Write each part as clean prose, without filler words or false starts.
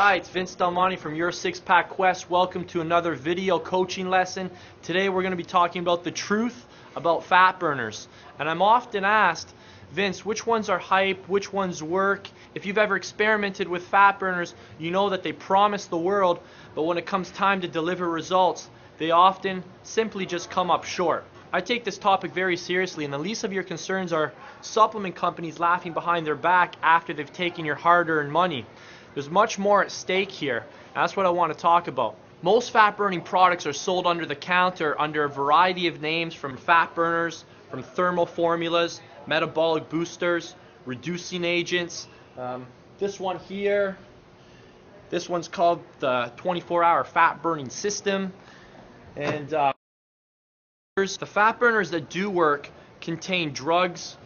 Hi, it's Vince Delmonte from Your Six Pack Quest. Welcome to another video coaching lesson. Today we're going to be talking about the truth about fat burners. And I'm often asked, Vince, which ones are hype, which ones work? If you've ever experimented with fat burners, you know that they promise the world, but when it comes time to deliver results, they often simply just come up short. I take this topic very seriously, and the least of your concerns are supplement companies laughing behind their back after they've taken your hard-earned money. There's much more at stake here, and that's what I want to talk about. Most fat burning products are sold under the counter under a variety of names, from fat burners, from thermal formulas, metabolic boosters, reducing agents. This one here, this one's called the 24-hour fat burning system. And the fat burners that do work contain drugs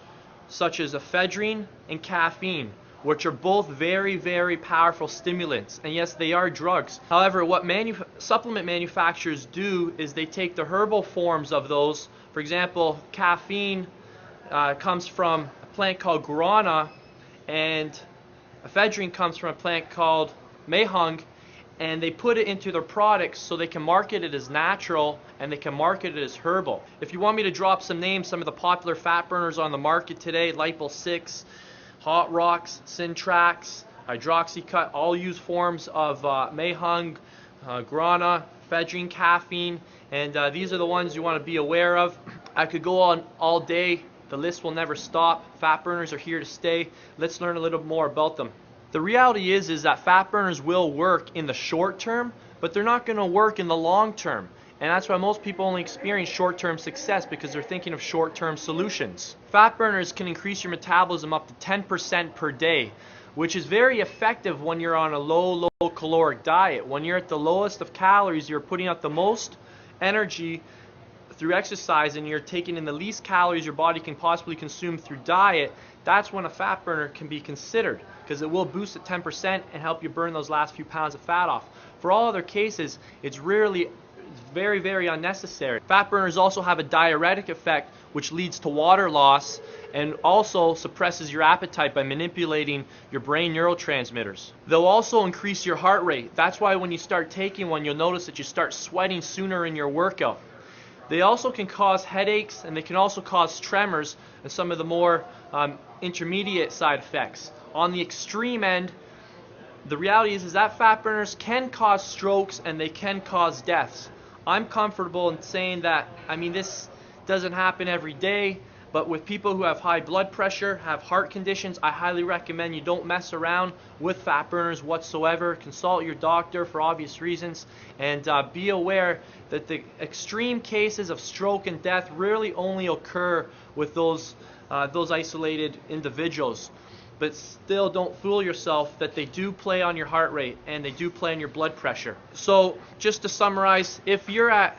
such as ephedrine and caffeine, which are both very, very powerful stimulants. And yes, they are drugs. However, what supplement manufacturers do is they take the herbal forms of those. For example, caffeine comes from a plant called guarana, and ephedrine comes from a plant called mahung, and they put it into their products so they can market it as natural and they can market it as herbal. If you want me to drop some names, some of the popular fat burners on the market today, Lipo 6, Hot Rocks, Syntrax, Hydroxycut, all use forms of mahung, guarana, ephedrine, caffeine, and these are the ones you want to be aware of. I could go on all day. The list will never stop. Fat burners are here to stay. Let's learn a little more about them. The reality is that fat burners will work in the short term, but they're not going to work in the long term. And that's why most people only experience short-term success, because they're thinking of short-term solutions. Fat burners can increase your metabolism up to 10% per day, which is very effective when you're on a low caloric diet. When you're at the lowest of calories, you're putting out the most energy through exercise, and you're taking in the least calories your body can possibly consume through diet. That's when a fat burner can be considered, because it will boost at 10% and help you burn those last few pounds of fat off. For all other cases, it's very, very unnecessary. Fat burners also have a diuretic effect, which leads to water loss and also suppresses your appetite by manipulating your brain neurotransmitters. They'll also increase your heart rate. That's why when you start taking one, you'll notice that you start sweating sooner in your workout. They also can cause headaches, and they can also cause tremors and some of the more intermediate side effects. On the extreme end, the reality is that fat burners can cause strokes and they can cause deaths. I'm comfortable in saying that, this doesn't happen every day, but with people who have high blood pressure, have heart conditions, I highly recommend you don't mess around with fat burners whatsoever. Consult your doctor for obvious reasons, and be aware that the extreme cases of stroke and death really only occur with those isolated individuals. But still, don't fool yourself that they do play on your heart rate and they do play on your blood pressure. So just to summarize, if you're at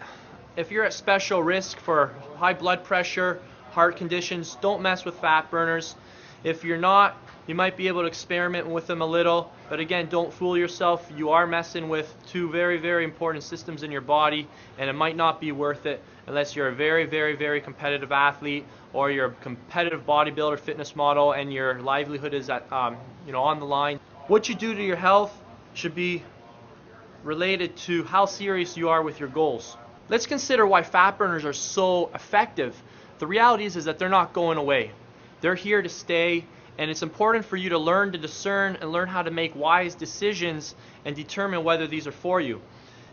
special risk for high blood pressure, heart conditions, don't mess with fat burners. If you're not, you might be able to experiment with them a little, but again, don't fool yourself. You are messing with two very, very important systems in your body, and it might not be worth it unless you're a very, very, very competitive athlete, or you're a competitive bodybuilder, fitness model, and your livelihood is at, on the line. What you do to your health should be related to how serious you are with your goals. Let's consider why fat burners are so effective. The reality is that they're not going away. They're here to stay, and it's important for you to learn to discern and learn how to make wise decisions and determine whether these are for you.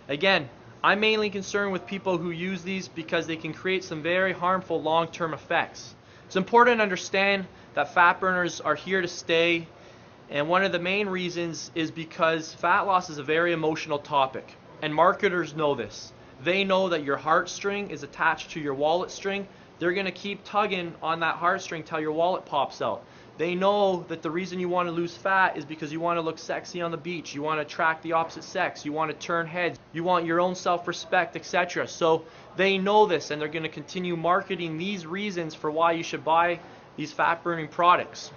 Again, I'm mainly concerned with people who use these because they can create some very harmful long-term effects. It's important to understand that fat burners are here to stay, and one of the main reasons is because fat loss is a very emotional topic, and marketers know this. They know that your heartstring is attached to your wallet string. They're going to keep tugging on that heartstring till your wallet pops out. They know that the reason you want to lose fat is because you want to look sexy on the beach, you want to attract the opposite sex, you want to turn heads, you want your own self-respect, etc. So they know this, and they're going to continue marketing these reasons for why you should buy these fat-burning products.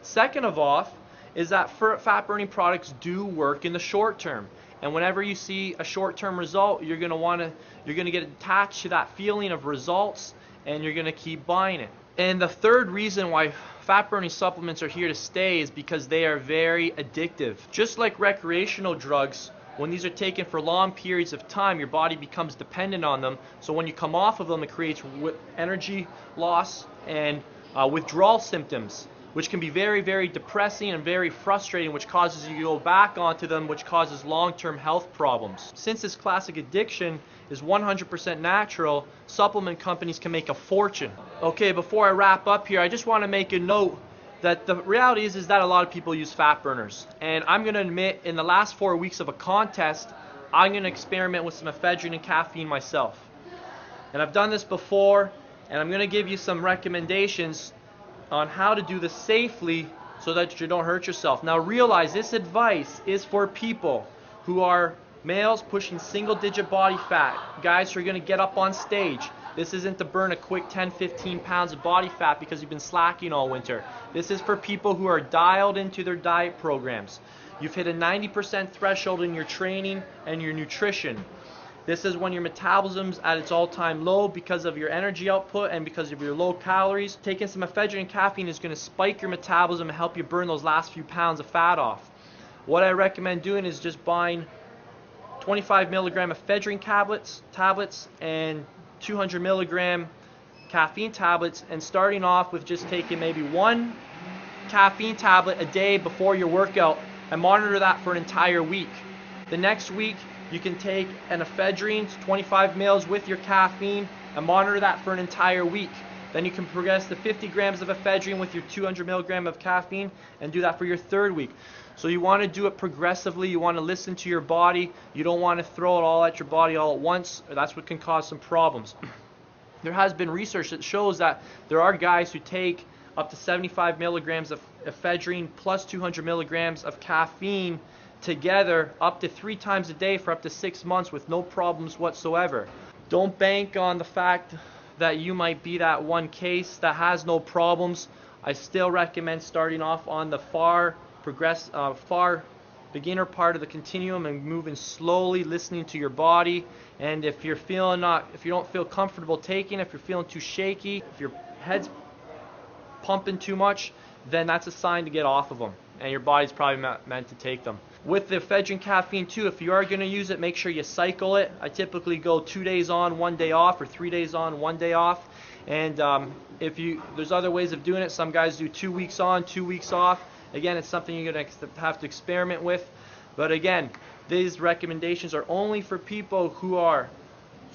Second of all, is that fat-burning products do work in the short term. And whenever you see a short-term result, you're going to get attached to that feeling of results, and you're going to keep buying it. And the third reason why fat burning supplements are here to stay is because they are very addictive. Just like recreational drugs, when these are taken for long periods of time, your body becomes dependent on them. So when you come off of them, it creates energy loss and withdrawal symptoms, which can be very, very depressing and very frustrating, which causes you to go back onto them, which causes long-term health problems. Since this classic addiction is 100% natural, supplement companies can make a fortune. Okay, before I wrap up here, I just want to make a note that the reality is that a lot of people use fat burners. And I'm going to admit, in the last 4 weeks of a contest, I'm going to experiment with some ephedrine and caffeine myself. And I've done this before, and I'm going to give you some recommendations on how to do this safely so that you don't hurt yourself. Now realize this advice is for people who are males pushing single-digit body fat, guys who are going to get up on stage. This isn't to burn a quick 10-15 pounds of body fat because you've been slacking all winter. This is for people who are dialed into their diet programs. You've hit a 90% threshold in your training and your nutrition. This is when your metabolism's at its all-time low because of your energy output and because of your low calories. Taking some ephedrine and caffeine is going to spike your metabolism and help you burn those last few pounds of fat off. What I recommend doing is just buying 25 milligram ephedrine tablets and 200 milligram caffeine tablets, and starting off with just taking maybe one caffeine tablet a day before your workout and monitor that for an entire week. The next week you can take an ephedrine 25 mils with your caffeine and monitor that for an entire week. Then you can progress to 50 grams of ephedrine with your 200 milligram of caffeine and do that for your third week. So you want to do it progressively. You want to listen to your body. You don't want to throw it all at your body all at once, or that's what can cause some problems. There has been research that shows that there are guys who take up to 75 milligrams of ephedrine plus 200 milligrams of caffeine together up to 3 times a day for up to 6 months with no problems whatsoever. Don't bank on the fact that you might be that one case that has no problems. I still recommend starting off on the far beginner part of the continuum and moving slowly, listening to your body. And if you're if you don't feel comfortable taking, if you're feeling too shaky, if your head's pumping too much, then that's a sign to get off of them, and your body's probably not meant to take them. With the ephedrine caffeine too, if you are going to use it, make sure you cycle it. I typically go 2 days on, 1 day off, or 3 days on, 1 day off. And there's other ways of doing it. Some guys do 2 weeks on, 2 weeks off. Again, it's something you're going to have to experiment with. But again, these recommendations are only for people who are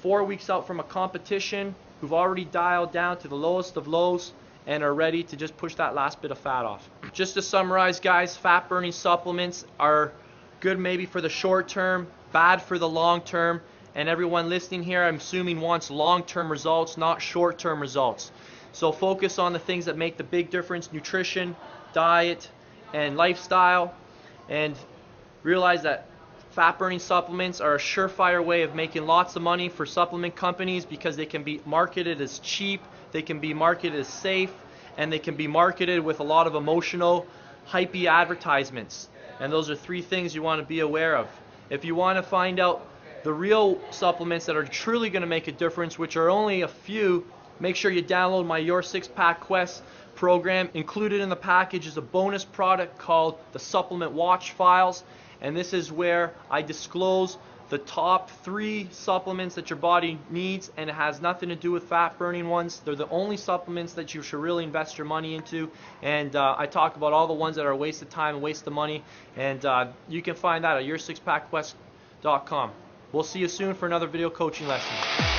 4 weeks out from a competition, who've already dialed down to the lowest of lows, and are ready to just push that last bit of fat off. Just to summarize, guys, fat burning supplements are good maybe for the short term, bad for the long term, and everyone listening here, I'm assuming, wants long-term results, not short-term results. So focus on the things that make the big difference: nutrition, diet, and lifestyle, and realize that fat burning supplements are a surefire way of making lots of money for supplement companies because they can be marketed as cheap, they can be marketed as safe, and they can be marketed with a lot of emotional, hypey advertisements. And those are 3 things you want to be aware of. If you want to find out the real supplements that are truly going to make a difference, which are only a few, make sure you download my Your Six Pack Quest program. Included in the package is a bonus product called the Supplement Watch Files, and this is where I disclose the top 3 supplements that your body needs, and it has nothing to do with fat burning ones. They're the only supplements that you should really invest your money into, and I talk about all the ones that are a waste of time and waste of money, and you can find that at yoursixpackquest.com. We'll see you soon for another video coaching lesson.